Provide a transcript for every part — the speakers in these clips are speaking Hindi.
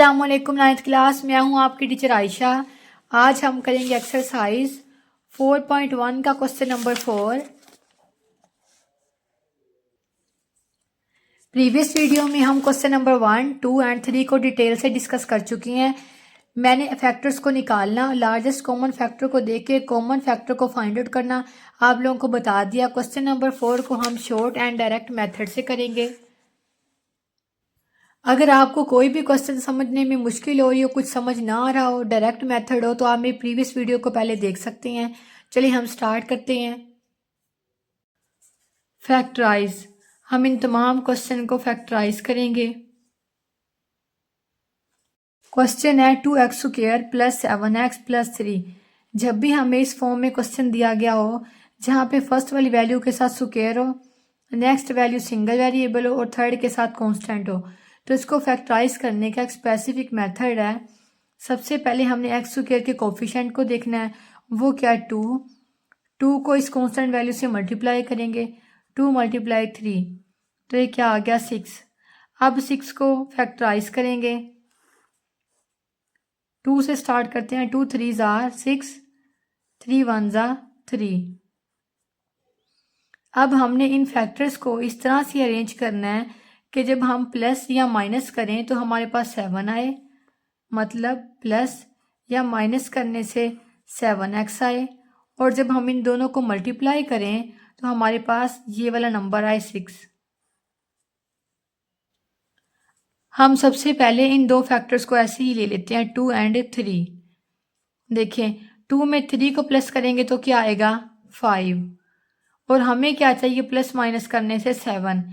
अस्सलामुअलैकुम नाइन्थ क्लास, मैं हूं आपकी टीचर आयशा। आज हम करेंगे एक्सरसाइज 4.1 का क्वेश्चन नंबर 4। प्रीवियस वीडियो में हम क्वेश्चन नंबर 1, 2 एंड 3 को डिटेल से डिस्कस कर चुकी हैं। मैंने फैक्टर्स को निकालना, लार्जेस्ट कॉमन फैक्टर को देख के कॉमन फैक्टर को फाइंड आउट करना आप लोगों को बता दिया। क्वेश्चन नंबर 4 को हम शॉर्ट एंड डायरेक्ट मेथड से करेंगे। अगर आपको कोई भी क्वेश्चन समझने में मुश्किल हो रही हो, कुछ समझ ना आ रहा हो, डायरेक्ट मेथड हो, तो आप मेरी प्रीवियस वीडियो को पहले देख सकते हैं। चलिए हम स्टार्ट करते हैं। फैक्टराइज, हम इन तमाम क्वेश्चन को फैक्टराइज करेंगे। क्वेश्चन है 2x² प्लस 7x प्लस 3। जब भी हमें इस फॉर्म में क्वेश्चन दिया गया हो जहाँ पे फर्स्ट वाली वैल्यू के साथ स्क्वायर हो, नेक्स्ट वैल्यू सिंगल वेरिएबल हो और थर्ड के साथ कांस्टेंट हो, तो इसको फैक्टराइज करने का एक स्पेसिफिक मेथड है। सबसे पहले हमने x² के कोफिशिएंट को देखना है। वो क्या है? 2 को इस कांस्टेंट वैल्यू से मल्टीप्लाई करेंगे। 2 × 3, तो ये क्या आ गया? 6। अब 6 को फैक्टराइज करेंगे। 2 से स्टार्ट करते हैं। 2 3 ज़ा 6, 3 1 ज़ा 3। अब हमने इन फैक्टर्स को इस तरह से अरेंज करना है कि जब हम प्लस या माइनस करें तो हमारे पास 7 आए, मतलब प्लस या माइनस करने से 7x आए, और जब हम इन दोनों को मल्टीप्लाई करें तो हमारे पास ये वाला नंबर आए 6। हम सबसे पहले इन दो फैक्टर्स को ऐसे ही ले लेते हैं, 2 एंड 3। देखें, 2 में 3 को प्लस करेंगे तो क्या आएगा? 5, और हमें क्या चाहिए? प्लस माइनस करने से 7।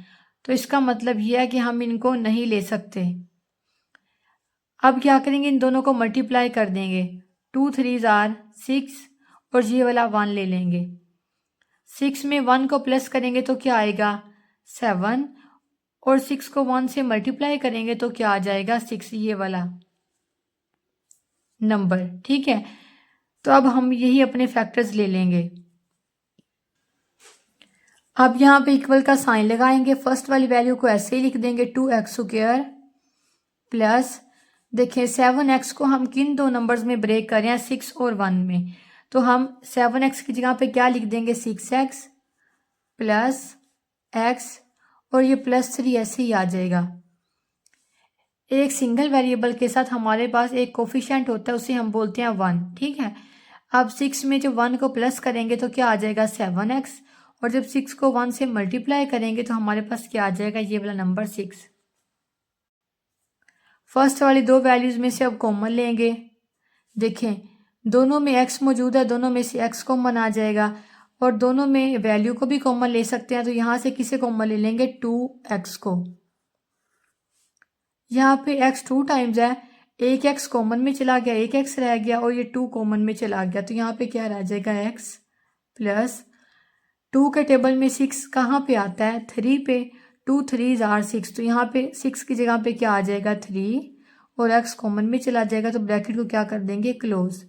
तो इसका मतलब यह है कि हम इनको नहीं ले सकते। अब क्या करेंगे? इन दोनों को मल्टीप्लाई कर देंगे। 2 3 ज़ार 6 और ये वाला 1 ले लेंगे। 6 में 1 को प्लस करेंगे तो क्या आएगा? 7, और 6 को 1 से मल्टीप्लाई करेंगे तो क्या आ जाएगा? 6, ये वाला नंबर। ठीक है, तो अब हम यही अपने फैक्टर्स ले लेंगे। अब यहाँ पे इक्वल का साइन लगाएंगे। फर्स्ट वाली वैल्यू को ऐसे ही लिख देंगे, 2x² प्लस, देखें 7x को हम किन दो नंबर्स में ब्रेक कर रहे हैं? 6 और 1 में। तो हम 7x की जगह पे क्या लिख देंगे? 6x प्लस x, और ये प्लस 3 ऐसे ही आ जाएगा। एक सिंगल वेरिएबल के साथ हमारे पास एक कोफिशिएंट होता है, उसे हम बोलते हैं 1। ठीक है, अब 6 में जब 1 को प्लस करेंगे तो क्या आ जाएगा? 7x, और जब 6 को 1 से मल्टीप्लाई करेंगे तो हमारे पास क्या आ जाएगा? ये वाला नंबर 6। फर्स्ट वाली दो वैल्यूज में से अब कॉमन लेंगे। देखें, दोनों में x मौजूद है, दोनों में से x कॉमन आ जाएगा, और दोनों में वैल्यू को भी कॉमन ले सकते हैं। तो यहाँ से किसे कॉमन ले लेंगे? 2x को। यहाँ पे x 2 टाइम्स है, एक x कॉमन में चला गया, एक x रह गया, और ये 2 कॉमन में चला गया, तो यहाँ पे क्या रह जाएगा? x प्लस 2 के टेबल में 6 कहाँ पे आता है? 3 पे। 2 3 ज़ार 6, तो यहाँ पे 6 की जगह पे क्या आ जाएगा? 3, और x कॉमन में चला जाएगा, तो ब्रैकेट को क्या कर देंगे? क्लोज।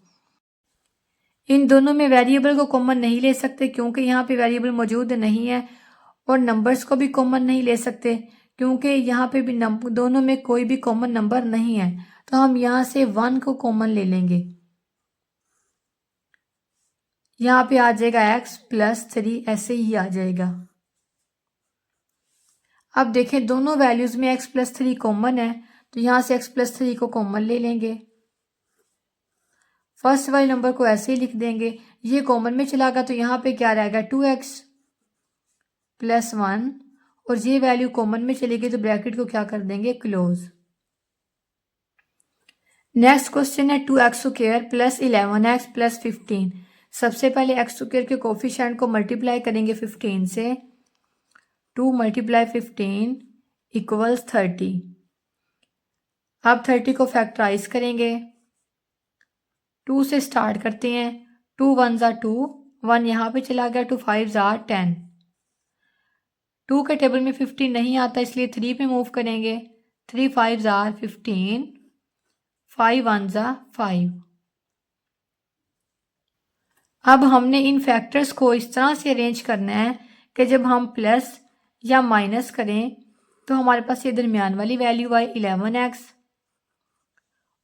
इन दोनों में वेरिएबल को कॉमन नहीं ले सकते क्योंकि यहाँ पे वेरिएबल मौजूद नहीं है, और नंबर्स को भी कॉमन नहीं ले सकते क्योंकि यहाँ पे भी दोनों में कोई भी कॉमन नंबर नहीं है। तो हम यहाँ से 1 को कॉमन ले लेंगे। यहाँ पे आ जाएगा x प्लस 3, ऐसे ही आ जाएगा। अब देखें, दोनों वैल्यूज में x प्लस 3 कॉमन है, तो यहाँ से x प्लस 3 को कॉमन ले लेंगे। फर्स्ट वाले नंबर को ऐसे ही लिख देंगे। ये कॉमन में चला गया, तो यहाँ पे क्या रहेगा? 2x प्लस 1, और ये वैल्यू कॉमन में चलेगी, तो ब्रैकेट को क्या कर देंगे? क्लोज। नेक्स्ट क्वेश्चन है 2x² प्लस 11x प्लस 15। सबसे पहले x² के कोफिशिएंट को मल्टीप्लाई करेंगे 15 से। 2 × 15 इक्वल्स 30। अब 30 को फैक्टराइज करेंगे। 2 से स्टार्ट करते हैं। 2 1 ज़ा 2, 1 यहाँ पे चला गया, 2 5 ज़ा 10। 2 के टेबल में 15 नहीं आता, इसलिए 3 पे मूव करेंगे। 3 5 ज़ा 15, 5 1 ज़ा 5। अब हमने इन फैक्टर्स को इस तरह से अरेंज करना है कि जब हम प्लस या माइनस करें तो हमारे पास ये दरमियान वाली वैल्यू आए 11x,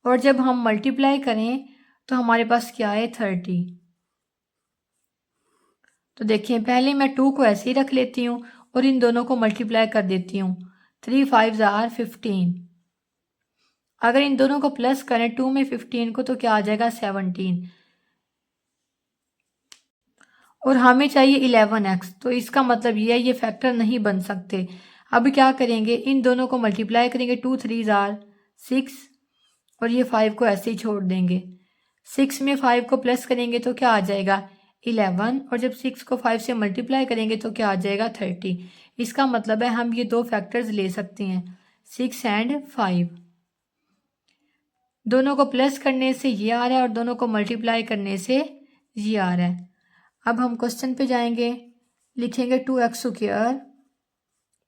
और जब हम मल्टीप्लाई करें तो हमारे पास क्या है 30। तो देखिए पहले मैं 2 को ऐसे ही रख लेती हूँ और इन दोनों को मल्टीप्लाई कर देती हूँ। 3 5 आर 15। अगर इन दोनों को प्लस करें 2 में 15 को तो क्या आ जाएगा 17। और हमें चाहिए 11x, तो इसका मतलब ये फैक्टर नहीं बन सकते। अब क्या करेंगे, इन दोनों को मल्टीप्लाई करेंगे। 2 3 आर 6 और ये 5 को ऐसे ही छोड़ देंगे। 6 में 5 को प्लस करेंगे तो क्या आ जाएगा 11, और जब 6 को 5 से मल्टीप्लाई करेंगे तो क्या आ जाएगा 30। इसका मतलब है हम ये दो फैक्टर्स ले सकते हैं 6 एंड 5। दोनों को प्लस करने से ये आ रहा है और दोनों को मल्टीप्लाई करने से ये आ रहा है। अब हम क्वेश्चन पे जाएंगे, लिखेंगे 2x स्क्वायर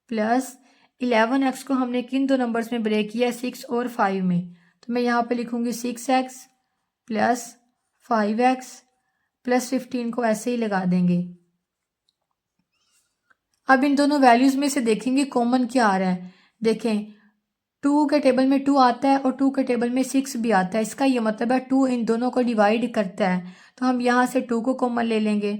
प्लस 11x को हमने किन दो नंबर्स में ब्रेक किया 6 और 5 में। तो मैं यहाँ पे लिखूंगी 6x प्लस 5x प्लस 15 को ऐसे ही लगा देंगे। अब इन दोनों वैल्यूज में से देखेंगे कॉमन क्या आ रहा है। देखें 2 के टेबल में 2 आता है और 2 के टेबल में 6 भी आता है। इसका ये मतलब है 2 इन दोनों को डिवाइड करता है, तो हम यहाँ से 2 को कॉमन ले लेंगे।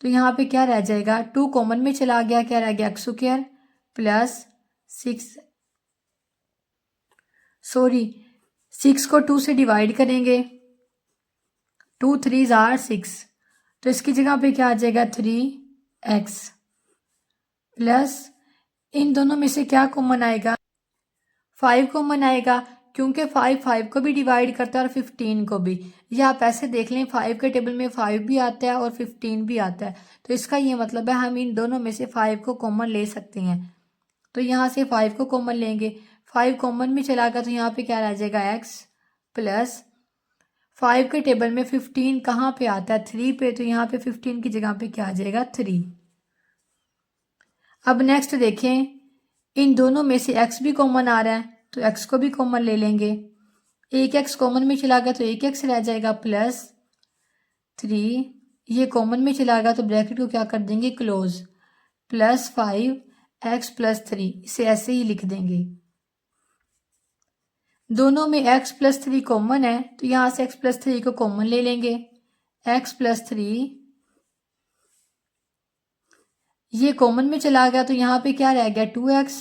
तो यहाँ पे क्या रह जाएगा, 2 कॉमन में चला गया, क्या रह गया x स्क्वायर प्लस 6 को 2 से डिवाइड करेंगे। 2 3 आर 6, तो इसकी जगह पे क्या आ जाएगा 3x प्लस इन दोनों में से क्या कॉमन आएगा 5 कॉमन आएगा, क्योंकि 5 को भी डिवाइड करता है और 15 को भी। ये आप ऐसे देख लें 5 के टेबल में 5 भी आता है और 15 भी आता है, तो इसका ये मतलब है हम इन दोनों में से 5 को कॉमन ले सकते हैं। तो यहाँ से 5 को कॉमन लेंगे, 5 कॉमन में चला गया तो यहाँ पे क्या रह जाएगा x प्लस 5 के टेबल में 15 कहाँ पे आता है 3 पे, तो यहाँ पे 15 की जगह पे क्या आ जाएगा 3। अब नेक्स्ट देखें, इन दोनों में से x भी कॉमन आ रहा है तो x को भी कॉमन ले लेंगे। एक x कॉमन में चला गया तो एक x रह जाएगा प्लस 3, ये कॉमन में चला गया तो ब्रैकेट को क्या कर देंगे क्लोज, प्लस 5x प्लस 3, इसे ऐसे ही लिख देंगे। दोनों में x प्लस 3 कॉमन है तो यहाँ से x प्लस 3 को कॉमन ले लेंगे। x प्लस 3 ये कॉमन में चला गया तो यहाँ पे क्या रह गया 2x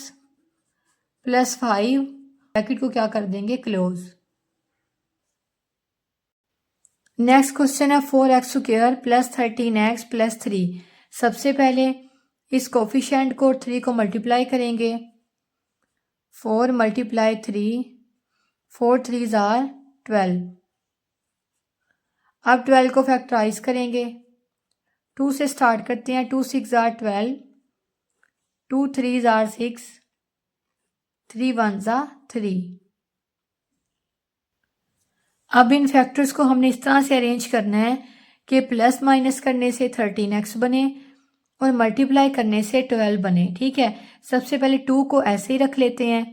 प्लस 5, ब्रैकेट को क्या कर देंगे क्लोज। नेक्स्ट क्वेश्चन है 4x square plus 13x plus 3। सबसे पहले इस कोफिशिएंट को 3 को मल्टीप्लाई करेंगे। 4 मल्टीप्लाई 3, 4 3 आर 12। अब 12 को फैक्टराइज करेंगे। 2 से स्टार्ट करते हैं, 2 6 आर 12, 2 3 आर 6, 3 1 आर 3। अब इन फैक्टर्स को हमने इस तरह से अरेंज करना है कि प्लस माइनस करने से 13x बने और मल्टीप्लाई करने से 12 बने। ठीक है, सबसे पहले 2 को ऐसे ही रख लेते हैं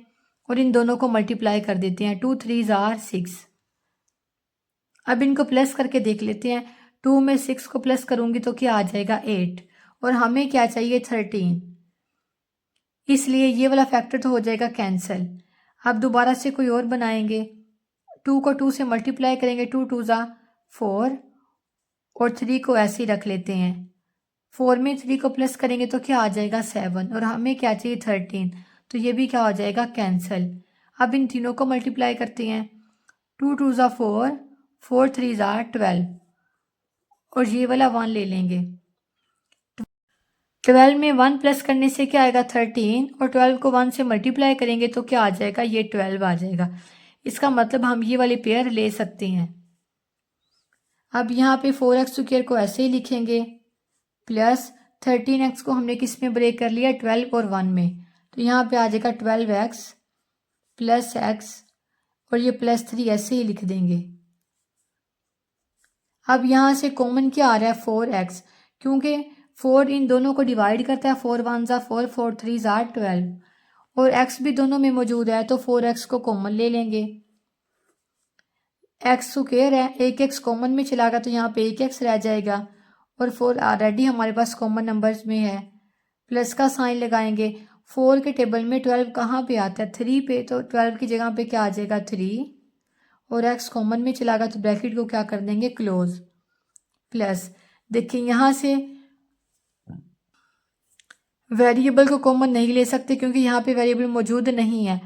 और इन दोनों को मल्टीप्लाई कर देते हैं। 2 3 आर 6। अब इनको प्लस करके देख लेते हैं। 2 में 6 को प्लस करूंगी तो क्या आ जाएगा 8, और हमें क्या चाहिए 13, इसलिए ये वाला फैक्टर तो हो जाएगा कैंसिल। अब दोबारा से कोई और बनाएंगे। 2 को 2 से मल्टीप्लाई करेंगे, 2 2 जा 4 और 3 को ऐसे ही रख लेते हैं। 4 में 3 को प्लस करेंगे तो क्या आ जाएगा 7, और हमें क्या चाहिए 13, तो ये भी क्या हो जाएगा कैंसिल। अब इन तीनों को मल्टीप्लाई करते हैं। 2 2 जा 4, 4 3 जा 12, और ये वाला 1 ले लेंगे। 12 में 1 प्लस करने से क्या आएगा 13, और 12 को 1 से मल्टीप्लाई करेंगे तो क्या आ जाएगा ये 12 आ जाएगा। इसका मतलब हम ये वाली पेयर ले सकते हैं। अब यहाँ पे 4x स्क्वायर को ऐसे ही लिखेंगे प्लस 13x को हमने किस में ब्रेक कर लिया 12 और 1 में, तो यहाँ पे आ जाएगा 12x प्लस x, और ये प्लस 3 ऐसे ही लिख देंगे। अब यहाँ से कॉमन क्या आ रहा है 4x, क्योंकि 4 इन दोनों को डिवाइड करता है। 4 1 जा 4, 4 3 जा 12, और x भी दोनों में मौजूद है तो 4x को कॉमन ले लेंगे। x स्क्वायर है, एक x कॉमन में चला गया तो यहाँ पे एक x रह जाएगा, और 4 ऑलरेडी हमारे पास कॉमन नंबर्स में है। प्लस का साइन लगाएंगे 4 के टेबल में 12 कहाँ पे आता है? 3 पे, तो 12 की जगह पे क्या आ जाएगा? 3, और x कॉमन में चला गया तो ब्रैकेट को क्या कर देंगे? क्लोज। प्लस देखिए यहाँ से वेरिएबल को कॉमन नहीं ले सकते क्योंकि यहाँ पे वेरिएबल मौजूद नहीं है,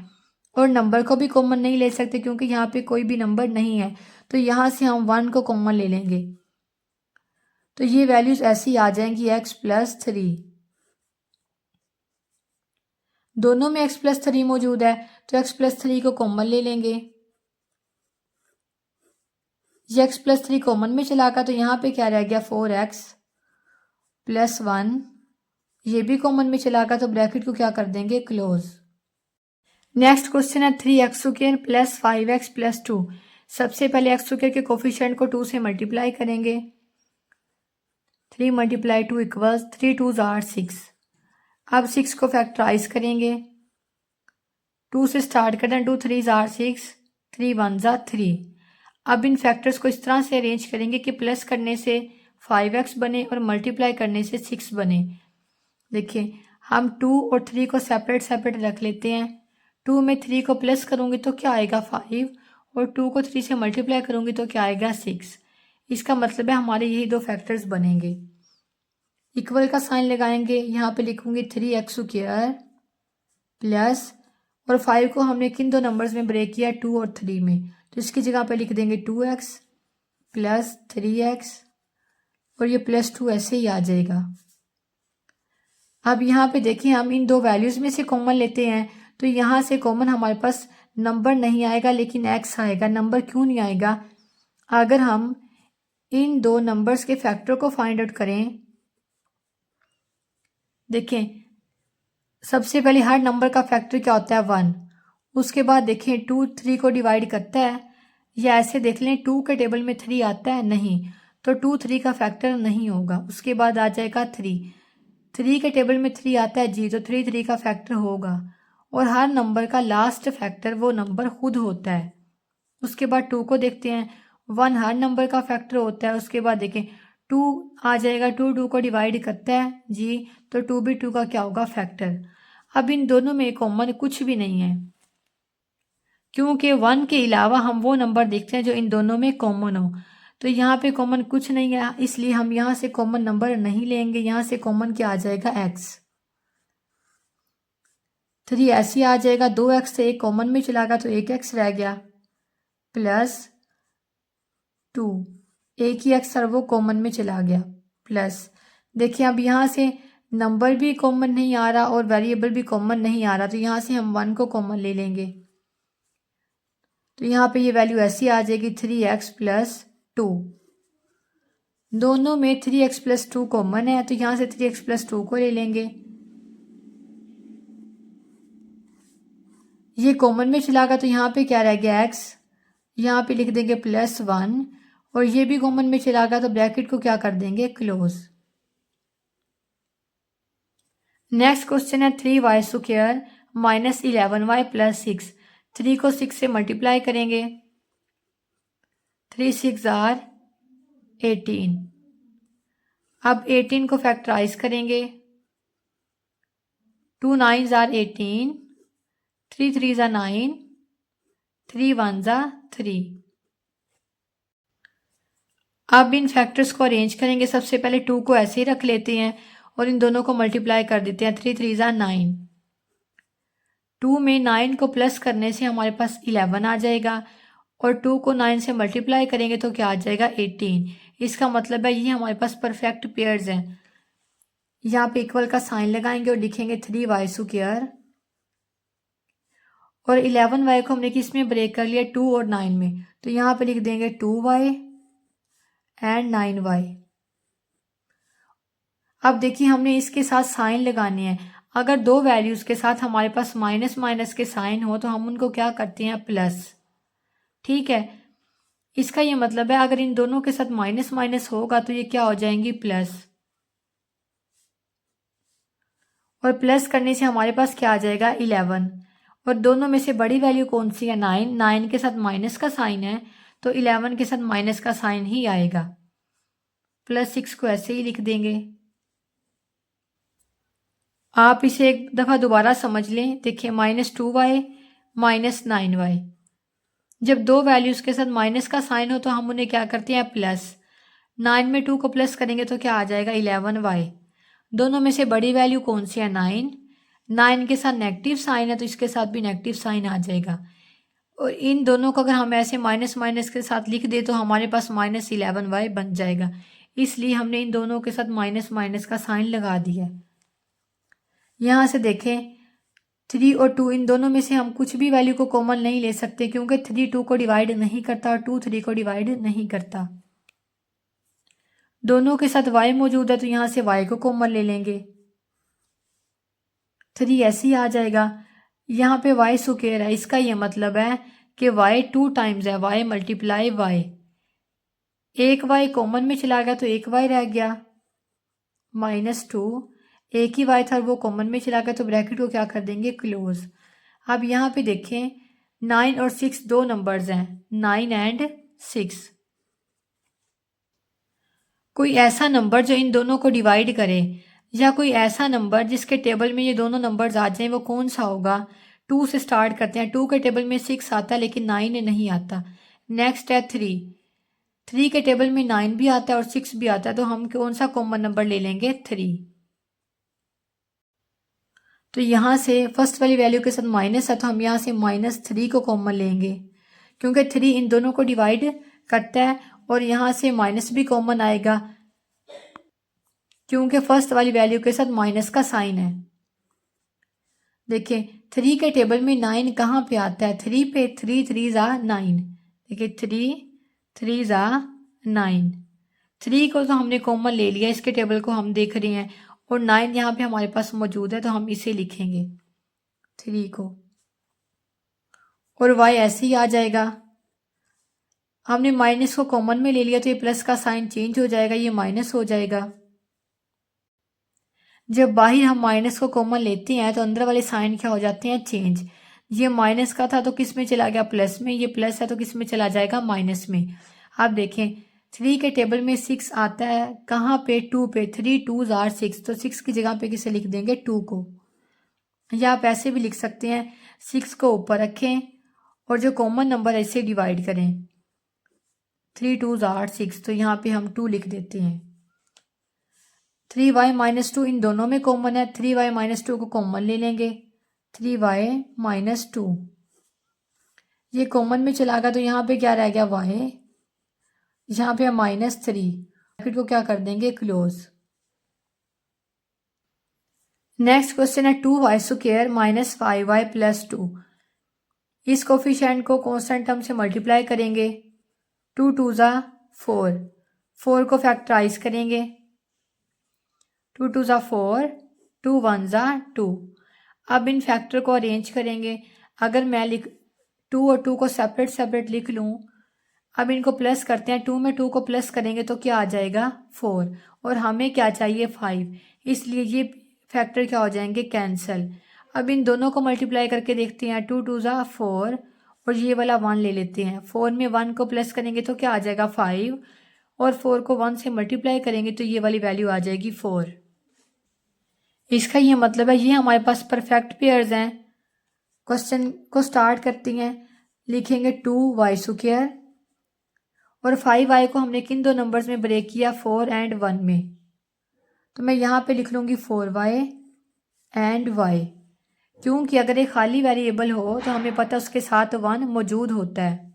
और नंबर को भी कॉमन नहीं ले सकते क्योंकि यहाँ पे कोई भी नंबर नहीं है। तो यहाँ से हम 1 को कॉमन ले लेंगे, तो ये वैल्यूज ऐसी आ जाएंगी x प्लस 3। दोनों में x प्लस 3 मौजूद है तो x प्लस 3 को कॉमन ले लेंगे। ये x प्लस 3 कॉमन में चला गया तो यहाँ पे क्या रह गया? 4x plus 1। ये भी कॉमन में चला गया तो ब्रैकेट को क्या कर देंगे? क्लोज। नेक्स्ट क्वेश्चन है 3x square plus 5x plus 2। सबसे पहले x स्क्वायर के कोफिशिएंट को 2 से मल्टीप्लाई करेंगे। 3 मल्टीप्लाई 2 इक्वल्स 3 2s आर 6। अब 6 को फैक्टराइज करेंगे। 2 से स्टार्ट करना, 2 3s आर 6, 3 1s आर 3। अब इन फैक्टर्स को इस तरह से अरेंज करेंगे कि प्लस करने से 5x बने और मल्टीप्लाई करने से 6 बने। देखिए हम 2 और 3 को सेपरेट सेपरेट रख लेते हैं। 2 में 3 को प्लस करूँगी तो क्या आएगा? 5, और 2 को 3 से मल्टीप्लाई करूँगी तो क्या आएगा? 6। इसका मतलब है हमारे यही दो फैक्टर्स बनेंगे। इक्वल का साइन लगाएंगे, यहाँ पे लिखूंगी 3x स्क्वायर प्लस, और 5 को हमने किन दो नंबर्स में ब्रेक किया? 2 और 3 में, तो इसकी जगह पे लिख देंगे 2x प्लस 3x, और ये प्लस 2 ऐसे ही आ जाएगा। अब यहाँ पे देखिए हम इन दो वैल्यूज में से कॉमन लेते हैं, तो यहाँ से कॉमन हमारे पास नंबर नहीं आएगा लेकिन x आएगा। नंबर क्यों नहीं आएगा? अगर हम इन दो नंबर्स के फैक्टर को फाइंड आउट करें, देखें सबसे पहले हर नंबर का फैक्टर क्या होता है? 1। उसके बाद देखें 2 3 को डिवाइड करता है, या ऐसे देख लें 2 के टेबल में 3 आता है? नहीं, तो 2 3 का फैक्टर नहीं होगा। उसके बाद आ जाएगा 3 के टेबल में 3 आता है जी, तो 3 3 का फैक्टर होगा, और हर नंबर का लास्ट फैक्टर वो नंबर खुद होता है। उसके बाद 2 को देखते हैं, 1 हर नंबर का फैक्टर होता है। उसके बाद देखें 2 आ जाएगा, 2 2 को डिवाइड करता है जी, तो 2 भी 2 का क्या होगा? फैक्टर। अब इन दोनों में कॉमन कुछ भी नहीं है क्योंकि 1 के अलावा हम वो नंबर देखते हैं जो इन दोनों में कॉमन हो। तो यहाँ पे कॉमन कुछ नहीं है, इसलिए हम यहाँ से कॉमन नंबर नहीं लेंगे। यहाँ से कॉमन क्या आ जाएगा? x। 3 ऐसे आ जाएगा, 2x से एक कॉमन में चला गया तो एक x रह गया, प्लस 2, एक ही x और वो कॉमन में चला गया, प्लस देखिए अब यहाँ से नंबर भी कॉमन नहीं आ रहा और वेरिएबल भी कॉमन नहीं आ रहा, तो यहाँ से हम 1 को कॉमन ले लेंगे। तो यहाँ पे ये वैल्यू ऐसी आ जाएगी 3x प्लस 2। दोनों में 3x प्लस 2 कॉमन है, तो यहाँ से 3x प्लस 2 को ले लेंगे। ये कॉमन में चला गया तो यहाँ पे क्या रह गया? x। यहाँ पे लिख देंगे प्लस 1, और ये भी कॉमन में चला गया तो ब्रैकेट को क्या कर देंगे? क्लोज। नेक्स्ट क्वेश्चन है 3y square minus 11y plus 6। 3 को 6 से मल्टीप्लाई करेंगे, 3 6 आर 18। अब 18 को फैक्टराइज करेंगे, 2 9s are 18, 3 3s are 9, 3 1s are 3। अब इन फैक्टर्स को अरेंज करेंगे। सबसे पहले 2 को ऐसे ही रख लेते हैं और इन दोनों को मल्टीप्लाई कर देते हैं, 3 3s आर 9। 2 में 9 को प्लस करने से हमारे पास 11 आ जाएगा, और 2 को 9 से मल्टीप्लाई करेंगे तो क्या आ जाएगा? 18। इसका मतलब है ये हमारे पास परफेक्ट पेयर्स हैं। यहाँ पे इक्वल का साइन लगाएंगे और लिखेंगे 3y स्क्वायर, और 11y को हमने किस में ब्रेक कर लिया? 2 और 9 में, तो यहाँ पे लिख देंगे 2y एंड 9y। अब देखिए हमने इसके साथ साइन लगाने हैं। अगर दो वैल्यूज के साथ हमारे पास माइनस माइनस के साइन हो तो हम उनको क्या करते हैं? प्लस। ठीक है, इसका ये मतलब है अगर इन दोनों के साथ माइनस माइनस होगा तो ये क्या हो जाएंगी? प्लस। और प्लस करने से हमारे पास क्या आ जाएगा? 11। और दोनों में से बड़ी वैल्यू कौन सी है? 9। 9 के साथ माइनस का साइन है तो 11 के साथ माइनस का साइन ही आएगा। प्लस 6 को ऐसे ही लिख देंगे। आप इसे एक दफ़ा दोबारा समझ लें। देखिए -2y -9y, जब दो वैल्यूज़ के साथ माइनस का साइन हो तो हम उन्हें क्या करते हैं प्लस। 9 में 2 को प्लस करेंगे तो क्या आ जाएगा 11y। दोनों में से बड़ी वैल्यू कौन सी है 9। 9 के साथ नेगेटिव साइन है तो इसके साथ भी नेगेटिव साइन आ जाएगा। और इन दोनों को अगर हम ऐसे माइनस माइनस के साथ लिख दे तो हमारे पास -11y बन जाएगा। इसलिए हमने इन दोनों के साथ माइनस माइनस का साइन लगा दिया। यहाँ से देखें 3 और 2 इन दोनों में से हम कुछ भी वैल्यू को कॉमन नहीं ले सकते क्योंकि 3 2 को डिवाइड नहीं करता और 2 3 को डिवाइड नहीं करता। दोनों के साथ y मौजूद है तो यहाँ से y को कॉमन ले लेंगे। 3 ऐसे ही आ जाएगा। यहाँ पे y स्क्वायर है, इसका ये मतलब है कि y 2 टाइम्स है, y मल्टीप्लाई y। एक y कॉमन में चला गया तो एक y रह गया -2। एक ही y था वो कॉमन में चला गया तो ब्रैकेट को क्या कर देंगे क्लोज। अब यहाँ पे देखें 9 और 6 दो नंबर्स हैं, 9 एंड 6। कोई ऐसा नंबर जो इन दोनों को डिवाइड करे या कोई ऐसा नंबर जिसके टेबल में ये दोनों नंबर्स आ जाएं वो कौन सा होगा। 2 से स्टार्ट करते हैं। 2 के टेबल में 6 आता है लेकिन 9 नहीं आता। नेक्स्ट है 3 के टेबल में 9 भी आता है और 6 भी आता है तो हम कौन सा कॉमन नंबर ले लेंगे 3। तो यहाँ से फर्स्ट वाली वैल्यू के साथ माइनस है तो हम यहाँ से -3 को कॉमन लेंगे क्योंकि 3 इन दोनों को डिवाइड करता है और यहाँ से माइनस भी कॉमन आएगा क्योंकि फर्स्ट वाली वैल्यू के साथ माइनस का साइन है। देखिए 3 के टेबल में 9 कहाँ पे आता है 3 पे। 3 3 ज़ा 9। देखिए 3 3 ज़ा 9। 3 को तो हमने कॉमन ले लिया, इसके टेबल को हम देख रहे हैं और 9 यहाँ पे हमारे पास मौजूद है तो हम इसे लिखेंगे 3 को और y ऐसे ही आ जाएगा। हमने माइनस को कॉमन में ले लिया तो ये प्लस का साइन चेंज हो जाएगा, ये माइनस हो जाएगा। जब बाहर हम माइनस को कॉमन लेते हैं तो अंदर वाले साइन क्या हो जाते हैं चेंज। ये माइनस का था तो किस में चला गया प्लस में, ये प्लस है तो किस में चला जाएगा माइनस में। आप देखें 3 के टेबल में 6 आता है कहाँ पे 2 पे। 3 2 ज़ार 6 तो 6 की जगह पे किसे लिख देंगे 2 को। या आप ऐसे भी लिख सकते हैं 6 को ऊपर रखें और जो कॉमन नंबर है इसे डिवाइड करें। 3 2 ज़ार 6 तो यहाँ पे हम 2 लिख देते हैं। 3y -2 इन दोनों में कॉमन है, 3y -2 को कॉमन ले लेंगे। 3y -2 ये कॉमन में चला गया तो यहाँ पे क्या रह गया y, यहाँ पे -3। ब्रैकेट को क्या कर देंगे क्लोज। नेक्स्ट क्वेश्चन है 2y स्क्वायर -5y + 2। इस कोफिशिएंट को कांस्टेंट टर्म से मल्टीप्लाई करेंगे। 2 2 ज़ा 4, 4 को फैक्टराइज करेंगे। 2 2 ज़ा 4, 2 1 ज़ा 2। अब इन फैक्टर को अरेंज करेंगे। अगर मैं 2 और 2 को सेपरेट सेपरेट लिख लूँ, अब इनको प्लस करते हैं। 2 में 2 को प्लस करेंगे तो क्या आ जाएगा 4 और हमें क्या चाहिए 5, इसलिए ये फैक्टर क्या हो जाएंगे कैंसिल। अब इन दोनों को मल्टीप्लाई करके देखते हैं। 2 2 ज़ा 4 और ये वाला 1 ले लेते हैं। 4 में 1 को प्लस करेंगे तो क्या आ जाएगा 5 और 4 को 1 से मल्टीप्लाई करेंगे तो ये वाली वैल्यू आ जाएगी 4। इसका ये मतलब है ये हमारे पास परफेक्ट पेयर्स हैं। क्वेश्चन को स्टार्ट करती हैं, लिखेंगे 2y स्क्वायर और 5y को हमने किन दो नंबर्स में ब्रेक किया 4 एंड 1 में। तो मैं यहाँ पे लिख लूँगी 4y एंड y, क्योंकि अगर एक खाली वेरिएबल हो तो हमें पता उसके साथ 1 मौजूद होता है।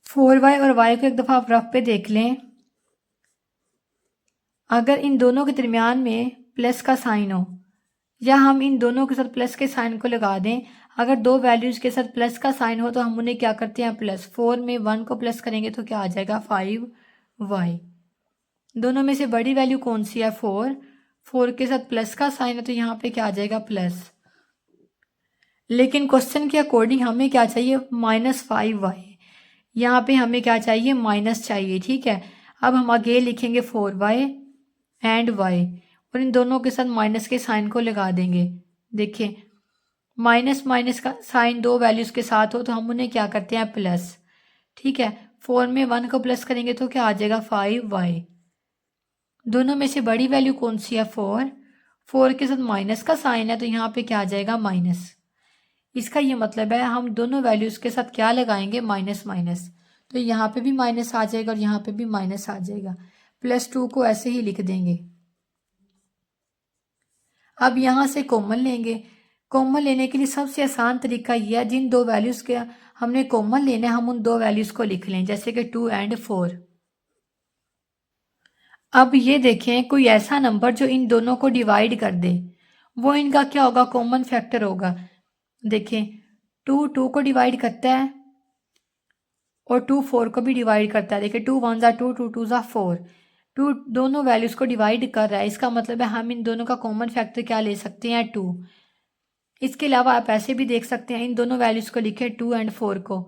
4y और y को एक दफ़ा आप रफ पे देख लें। अगर इन दोनों के दरमियान में प्लस का साइन हो या हम इन दोनों के साथ प्लस के साइन को लगा दें, अगर दो वैल्यूज़ के साथ प्लस का साइन हो तो हम उन्हें क्या करते हैं प्लस। 4 में 1 को प्लस करेंगे तो क्या आ जाएगा 5y। दोनों में से बड़ी वैल्यू कौन सी है 4, 4 के साथ प्लस का साइन है तो यहाँ पे क्या आ जाएगा प्लस। लेकिन क्वेश्चन के अकॉर्डिंग हमें क्या चाहिए -5y, यहाँ पे हमें क्या चाहिए माइनस चाहिए। ठीक है, अब हम आगे लिखेंगे 4y एंड y और इन दोनों के साथ माइनस के साइन को लगा देंगे। देखिए माइनस माइनस का साइन दो वैल्यूज़ के साथ हो तो हम उन्हें क्या करते हैं प्लस। ठीक है, 4 में 1 को प्लस करेंगे तो क्या आ जाएगा 5y। दोनों में से बड़ी वैल्यू कौन सी है 4, 4 के साथ माइनस का साइन है तो यहाँ पे क्या आ जाएगा माइनस। इसका ये मतलब है हम दोनों वैल्यूज़ के साथ क्या लगाएंगे माइनस माइनस, तो यहाँ पे भी माइनस आ जाएगा और यहाँ पे भी माइनस आ जाएगा। +2 को ऐसे ही लिख देंगे। अब यहाँ से कॉमन लेंगे। कॉमन लेने के लिए सबसे आसान तरीका यह है, जिन दो वैल्यूज़ के हमने कॉमन लेना है हम उन दो वैल्यूज़ को लिख लें, जैसे कि 2 एंड 4। अब ये देखें कोई ऐसा नंबर जो इन दोनों को डिवाइड कर दे, वो इनका क्या होगा कॉमन फैक्टर होगा। देखें 2 को डिवाइड करता है और 2 4 को भी डिवाइड करता है। देखिए 2 1 ज़ा 2 2 2 ज़ा 4, 2 दोनों वैल्यूज़ को डिवाइड कर रहा है। इसका मतलब है हम इन दोनों का कॉमन फैक्टर क्या ले सकते हैं 2। इसके अलावा आप ऐसे भी देख सकते हैं, इन दोनों वैल्यूज़ को लिखें 2 एंड 4 को।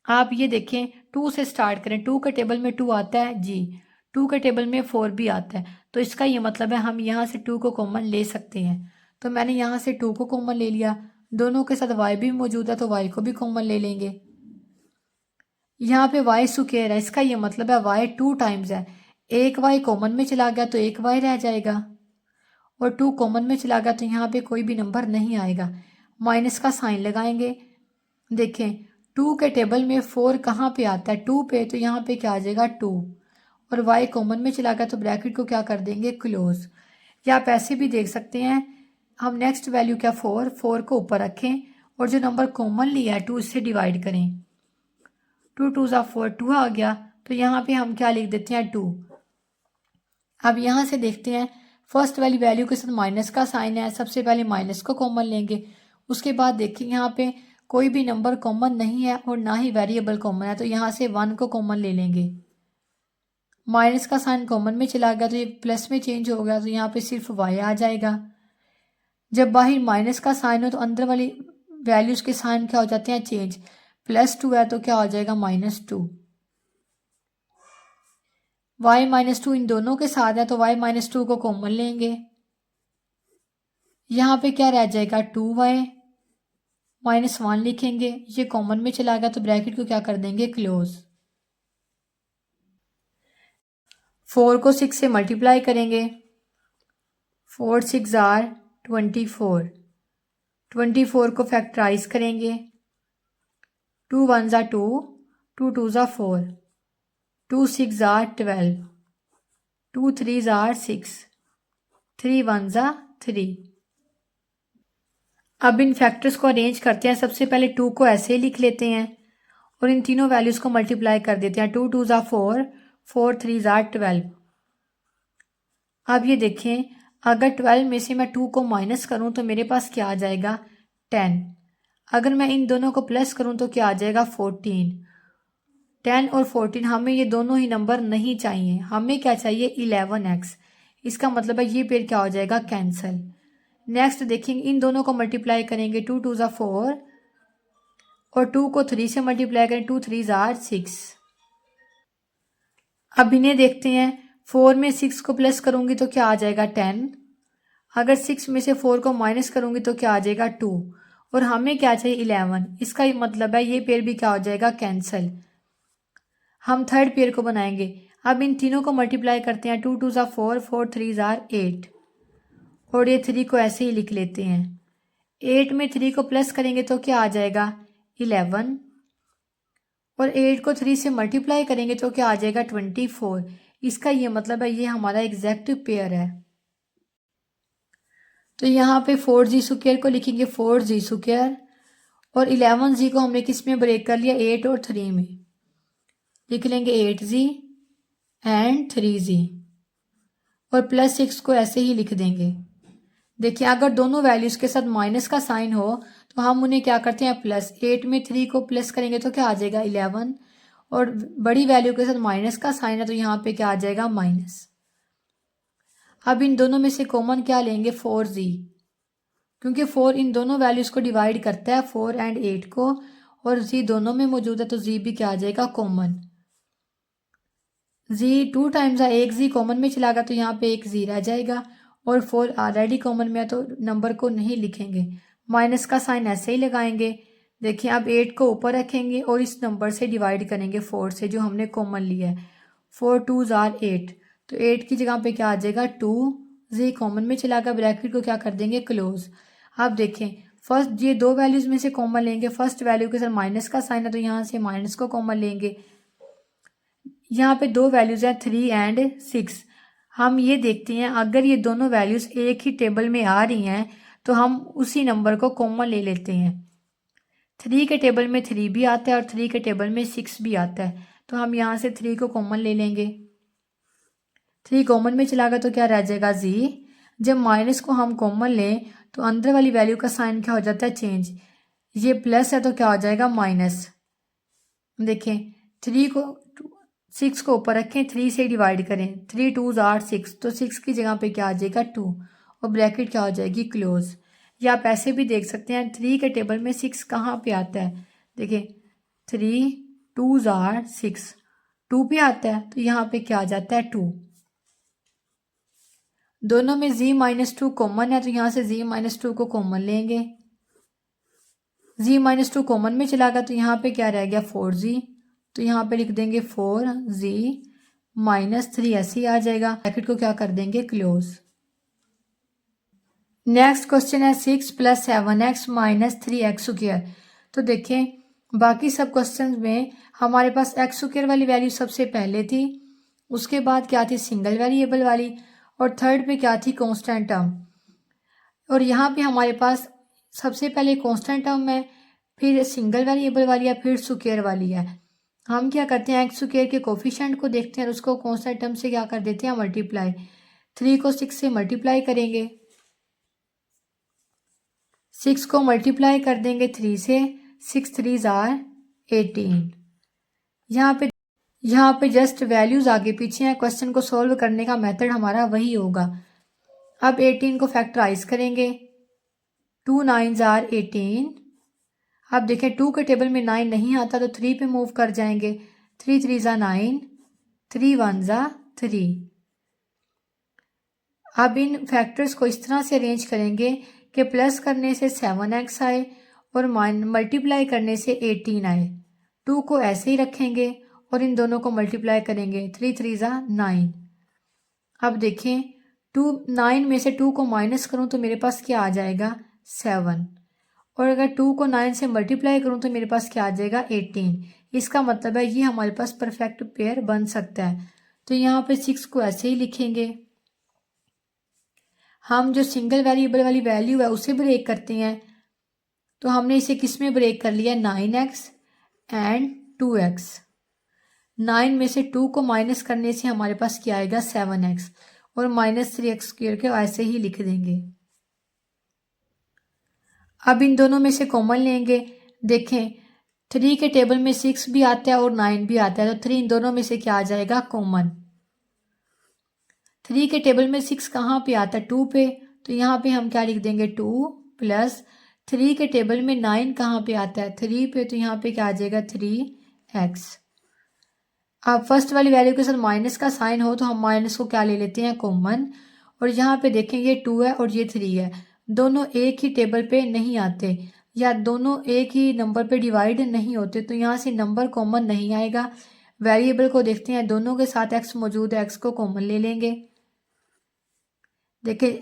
आप ये देखें 2 से स्टार्ट करें, 2 के टेबल में 2 आता है जी, 2 के टेबल में 4 भी आता है, तो इसका ये मतलब है हम यहाँ से 2 को कॉमन ले सकते हैं। तो मैंने यहाँ से 2 को कॉमन ले लिया, दोनों के साथ y भी मौजूद है तो y को भी कॉमन ले लेंगे। यहाँ पे y स्क्वायर है, इसका ये मतलब है y 2 टाइम्स है। एक y कॉमन में चला गया तो एक y रह जाएगा और 2 कॉमन में चला गया तो यहाँ पे कोई भी नंबर नहीं आएगा। माइनस का साइन लगाएंगे। देखें 2 के टेबल में 4 कहाँ पे आता है 2 पे, तो यहाँ पे क्या आ जाएगा 2 और y कॉमन में चला गया तो ब्रैकेट को क्या कर देंगे क्लोज। या आप ऐसे भी देख सकते हैं, हम नेक्स्ट वैल्यू क्या 4 को ऊपर रखें और जो नंबर कॉमन लिया है 2 इससे डिवाइड करें। 2 2 ज़ा 4 2 आ गया, तो यहाँ पे हम क्या लिख देते हैं 2। अब यहाँ से देखते हैं फर्स्ट वाली वैल्यू के साथ माइनस का साइन है, सबसे पहले माइनस को कॉमन लेंगे। उसके बाद देखिए यहाँ पे कोई भी नंबर कॉमन नहीं है और ना ही वेरिएबल कॉमन है, तो यहाँ से 1 को कॉमन ले लेंगे। माइनस का साइन कॉमन में चला गया तो ये प्लस में चेंज हो गया, तो यहाँ पे सिर्फ y आ जाएगा। जब बाहर माइनस का साइन हो तो अंदर वाली वैल्यूज़ के साइन क्या हो जाते हैं चेंज। +2 है तो क्या हो जाएगा -2। y -2 इन दोनों के साथ है तो y -2 को कॉमन लेंगे। यहाँ पे क्या रह जाएगा 2y -1 लिखेंगे, ये कॉमन में चला गया तो ब्रैकेट को क्या कर देंगे क्लोज। 4 को 6 से मल्टीप्लाई करेंगे, 4 6 आर 24, 24 को फैक्टराइज करेंगे, 2 1 ज़ा 2, 2 2 ज़ा 4, 2 6 ज़ा 12, 2 3 ज़ा 6, 3 1 ज़ा 3। अब इन फैक्टर्स को अरेंज करते हैं। सबसे पहले 2 को ऐसे ही लिख लेते हैं और इन तीनों वैल्यूज़ को मल्टीप्लाई कर देते हैं। 2 2 ज़ा 4, 4 3 ज़ा 12। अब ये देखें अगर 12 में से मैं 2 को माइनस करूं तो मेरे पास क्या आ जाएगा 10। अगर मैं इन दोनों को प्लस करूं तो क्या आ जाएगा 14। 10 और 14 हमें ये दोनों ही नंबर नहीं चाहिए, हमें क्या चाहिए 11x। इसका मतलब है ये पेड़ क्या हो जाएगा कैंसिल। नेक्स्ट देखेंगे इन दोनों को मल्टीप्लाई करेंगे, 2 2 ज़ा 4 और 2 को 3 से मल्टीप्लाई करें, 2 3 ज़ा 6। अब इन्हें देखते हैं, 4 में 6 को प्लस करूंगी तो क्या आ जाएगा 10। अगर 6 में से 4 को माइनस करूंगी तो क्या आ जाएगा 2 और हमें क्या चाहिए 11। इसका मतलब है ये पेयर भी क्या हो जाएगा कैंसिल। हम थर्ड पेयर को बनाएंगे। अब इन तीनों को मल्टीप्लाई करते हैं, 2 2 ज़ा 4, 4 3 ज़ा 8 और ये 3 को ऐसे ही लिख लेते हैं। 8 में 3 को प्लस करेंगे तो क्या आ जाएगा 11 और 8 को 3 से मल्टीप्लाई करेंगे तो क्या आ जाएगा 24। इसका ये मतलब है ये हमारा एग्जैक्ट पेयर है। तो यहाँ पे 4g स्क्वायर को लिखेंगे 4g स्क्वायर और 11g को हमने किस में ब्रेक कर लिया 8 और 3 में, लिख लेंगे 8g एंड 3g और +6 को ऐसे ही लिख देंगे। देखिए अगर दोनों वैल्यूज़ के साथ माइनस का साइन हो तो हम उन्हें क्या करते हैं प्लस। 8 में 3 को प्लस करेंगे तो क्या आ जाएगा 11 और बड़ी वैल्यू के साथ माइनस का साइन है तो यहाँ पे क्या आ जाएगा माइनस। अब इन दोनों में से कॉमन क्या लेंगे 4g, क्योंकि 4 इन दोनों वैल्यूज़ को डिवाइड करता है 4 एंड 8 को और z दोनों में मौजूद है तो z भी क्या आ जाएगा कॉमन। z 2 टाइम्स है, एक z कॉमन में चला गया तो यहाँ पे एक z रह जाएगा और 4 ऑलरेडी कॉमन में है तो नंबर को नहीं लिखेंगे, माइनस का साइन ऐसे ही लगाएंगे। देखिए अब 8 को ऊपर रखेंगे और इस नंबर से डिवाइड करेंगे 4 से जो हमने कॉमन लिया है। 4 2 ज़ा 8 तो 8 की जगह पे क्या आ जाएगा 2 जी कॉमन में चला गया, ब्रैकेट को क्या कर देंगे क्लोज। अब देखें फर्स्ट ये दो वैल्यूज में से कॉमन लेंगे, फर्स्ट वैल्यू के साथ माइनस का साइन है तो यहाँ से माइनस को कॉमन लेंगे। यहाँ पे दो वैल्यूज हैं 3 एंड 6। हम ये देखते हैं अगर ये दोनों वैल्यूज एक ही टेबल में आ रही हैं तो हम उसी नंबर को कॉमन ले लेते हैं। 3 के टेबल में 3 भी आता है और 3 के टेबल में 6 भी आता है, तो हम यहाँ से 3 को कॉमन ले लेंगे। 3 कॉमन में चला गया तो क्या रह जाएगा जी। जब माइनस को हम कॉमन लें तो अंदर वाली वैल्यू का साइन क्या हो जाता है चेंज, ये प्लस है तो क्या हो जाएगा माइनस। देखें 6 को ऊपर रखें, 3 से डिवाइड करें, 3 2 8 6, तो 6 की जगह पे क्या आ जाएगा 2 और ब्रैकेट क्या हो जाएगी क्लोज। या आप ऐसे भी देख सकते हैं 3 के टेबल में 6 कहाँ पे आता है, देखिए 3 2 8 6, 2 पे आता है तो यहाँ पे क्या आ जाता है 2। दोनों में z-2 कॉमन है तो यहाँ से z-2 को कॉमन लेंगे। z-2 कॉमन में चला गया तो यहाँ पे क्या रह गया 4z, तो यहाँ पे लिख देंगे 4z-3 ऐसे ही आ जाएगा। ब्रैकेट को क्या कर देंगे क्लोज। नेक्स्ट क्वेश्चन है 6 + 7x - 3x स्क्वायर। तो देखें बाकी सब क्वेश्चन में हमारे पास x स्क्वायर वाली वैल्यू सबसे पहले थी, उसके बाद क्या थी सिंगल वेरिएबल वाली, और थर्ड पे क्या थी कांस्टेंट टर्म। और यहाँ पे हमारे पास सबसे पहले कांस्टेंट टर्म है, फिर सिंगल वेरिएबल वाली है, फिर स्क्वायर वाली है। हम क्या करते हैं एक्स स्क्वायर के कोफिशिएंट को देखते हैं और उसको कांस्टेंट टर्म से क्या कर देते हैं मल्टीप्लाई। 3 को 6 से मल्टीप्लाई करेंगे, 6 को मल्टीप्लाई कर देंगे 3 से, 6 3 आर 18। यहाँ पे जस्ट वैल्यूज आगे पीछे हैं, क्वेश्चन को सॉल्व करने का मेथड हमारा वही होगा। अब 18 को फैक्टराइज करेंगे, 2 9 आर 18। अब देखें 2 के टेबल में 9 नहीं आता तो 3 पे मूव कर जाएंगे, 3 3 9, 3 1 3। अब इन फैक्टर्स को इस तरह से अरेंज करेंगे कि प्लस करने से 7x आए और मल्टीप्लाई करने से 18 आए। 2 को ऐसे ही रखेंगे और इन दोनों को मल्टीप्लाई करेंगे, 3 3 9। अब देखें 9 में से 2 को माइनस करूं तो मेरे पास क्या आ जाएगा 7, और अगर 2 को 9 से मल्टीप्लाई करूं तो मेरे पास क्या आ जाएगा 18। इसका मतलब है ये हमारे पास परफेक्ट पेयर बन सकता है। तो यहाँ पे 6 को ऐसे ही लिखेंगे। हम जो सिंगल वेरिएबल वाली वैल्यू है उसे ब्रेक करते हैं, तो हमने इसे किस में ब्रेक कर लिया 9x एंड 2x। 9 में से 2 को माइनस करने से हमारे पास क्या आएगा 7x और -3x स्क्वायर के ऐसे ही लिख देंगे। अब इन दोनों में से कॉमन लेंगे, देखें 3 के टेबल में 6 भी आता है और 9 भी आता है, तो 3 इन दोनों में से क्या आ जाएगा कॉमन। 3 के टेबल में 6 कहाँ पे आता है 2 पे, तो यहाँ पे हम क्या लिख देंगे 2 प्लस 3 के टेबल में 9 कहाँ पे आता है 3 पे, तो यहाँ पे क्या आ जाएगा 3x। अब फर्स्ट वाली वैल्यू के साथ माइनस का साइन हो तो हम माइनस को क्या ले लेते हैं कॉमन, और यहाँ पे देखें ये 2 है और ये 3 है, दोनों एक ही टेबल पे नहीं आते या दोनों एक ही नंबर पे डिवाइड नहीं होते, तो यहाँ से नंबर कॉमन नहीं आएगा। वेरिएबल को देखते हैं, दोनों के साथ x मौजूद है, x को कॉमन ले लेंगे। देखिए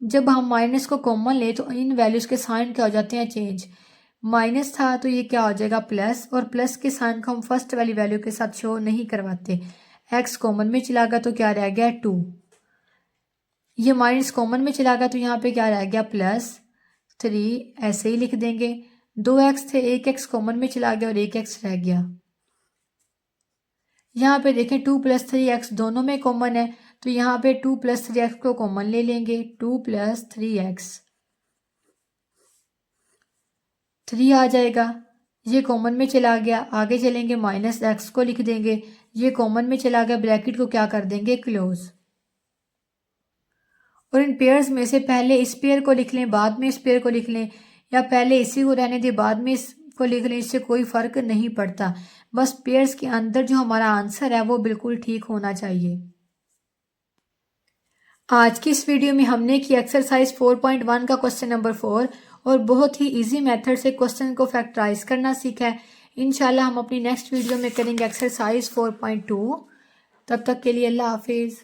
जब हम माइनस को कॉमन ले तो इन वैल्यूज के साइन क्या हो जाते हैं चेंज। माइनस था तो ये क्या हो जाएगा प्लस, और प्लस के साइन को हम फर्स्ट वाली वैल्यू के साथ शो नहीं करवाते। x कॉमन में चला गया तो क्या रह गया 2, ये माइनस कॉमन में चला गया तो यहाँ पे क्या रह गया +3, ऐसे ही लिख देंगे। 2x थे, 1x कॉमन में चला गया और 1x रह गया। यहाँ पे देखें 2 + 3x दोनों में कॉमन है, तो यहाँ पे 2 + 3x को कॉमन ले लेंगे, 2 + 3x 3 आ जाएगा। ये कॉमन में चला गया, आगे चलेंगे -x को लिख देंगे, ये कॉमन में चला गया, ब्रैकेट को क्या कर देंगे क्लोज। और इन पेयर्स में से पहले इस पेयर को लिख लें बाद में इस पेयर को लिख लें, या पहले इसी को रहने दें बाद में इसको लिख लें, इससे कोई फ़र्क नहीं पड़ता। बस पेयर्स के अंदर जो हमारा आंसर है वो बिल्कुल ठीक होना चाहिए। आज की इस वीडियो में हमने की एक्सरसाइज 4.1 का क्वेश्चन नंबर 4 और बहुत ही इजी मेथड से क्वेश्चन को फैक्टराइज करना सीखा है। इंशाल्लाह हम अपनी नेक्स्ट वीडियो में करेंगे एक्सरसाइज 4.2। तब तक के लिए अल्लाह हाफिज़।